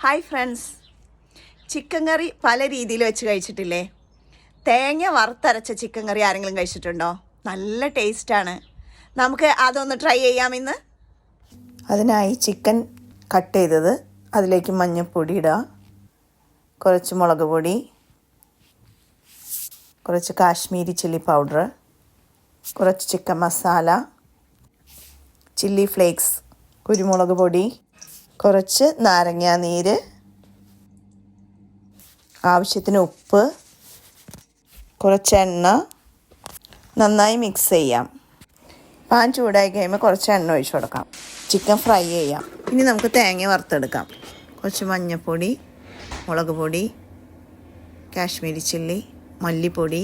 Hi friends, chicken കറി പല രീതിയിൽ വെച്ച് കഴിച്ചിട്ടില്ലേ? തേങ്ങ വറുത്തരച്ച ചിക്കൻ കറി ആരെങ്കിലും കഴിച്ചിട്ടുണ്ടോ? നല്ല ടേസ്റ്റാണ്. നമുക്ക് അതൊന്ന് ട്രൈ ചെയ്യാം ഇന്ന്. അതിനായി ചിക്കൻ കട്ട് ചെയ്തത്, അതിലേക്ക് മഞ്ഞൾപ്പൊടി ഇടുക, കുറച്ച് മുളക് പൊടി, കുറച്ച് കാശ്മീരി ചില്ലി പൗഡർ, കുറച്ച് ചിക്കൻ മസാല, ചില്ലി ഫ്ലേക്സ്, കുരുമുളക് പൊടി, കുറച്ച് നാരങ്ങാനീര്, ആവശ്യത്തിന് ഉപ്പ്, കുറച്ച് എണ്ണ. നന്നായി മിക്സ് ചെയ്യാം. പാൻ ചൂടായി കഴിയുമ്പോൾ കുറച്ച് എണ്ണ ഒഴിച്ച് കൊടുക്കാം. ചിക്കൻ ഫ്രൈ ചെയ്യാം. ഇനി നമുക്ക് തേങ്ങ വറുത്തെടുക്കാം. കുറച്ച് മഞ്ഞൾപ്പൊടി, മുളക് പൊടി, കാശ്മീരി ചില്ലി, മല്ലിപ്പൊടി,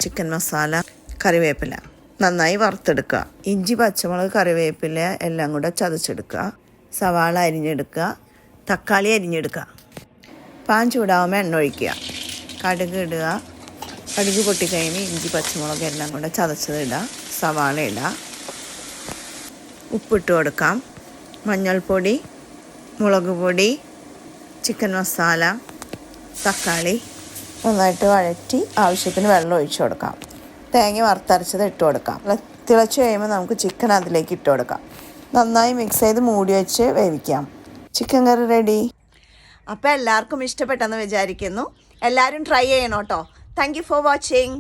ചിക്കൻ മസാല, കറിവേപ്പില നന്നായി വറുത്തെടുക്കുക. ഇഞ്ചി, പച്ചമുളക്, കറിവേപ്പില എല്ലാം കൂടെ ചതച്ചെടുക്കുക. സവാള അരിഞ്ഞെടുക്കുക. തക്കാളി അരിഞ്ഞെടുക്കുക. പാൻ ചൂടാവുമ്പോൾ എണ്ണ ഒഴിക്കുക. കടുക് ഇടുക. കടുക് പൊട്ടിക്കഴിയുമ്പോൾ ഇഞ്ചി, പച്ചമുളക് എല്ലാം കൂടെ ചതച്ചത് ഇടുക. സവാള ഇടുക. ഉപ്പിട്ട് കൊടുക്കാം. മഞ്ഞൾപ്പൊടി, മുളക് പൊടി, ചിക്കൻ മസാല, തക്കാളി നന്നായിട്ട് വഴറ്റി ആവശ്യത്തിന് വെള്ളം ഒഴിച്ചു കൊടുക്കാം. തേങ്ങ വറുത്തരച്ചത് ഇട്ട് കൊടുക്കാം. തിളച്ച് കഴിയുമ്പോൾ നമുക്ക് ചിക്കൻ അതിലേക്ക് ഇട്ട് കൊടുക്കാം. നന്നായി മിക്സ് ചെയ്ത് മൂടി വെച്ച് വേവിക്കാം. ചിക്കൻ കറി റെഡി. അപ്പോൾ എല്ലാവർക്കും ഇഷ്ടപ്പെട്ടെന്ന് വിചാരിക്കുന്നു. എല്ലാവരും ട്രൈ ചെയ്യണം കേട്ടോ. Thank you for watching.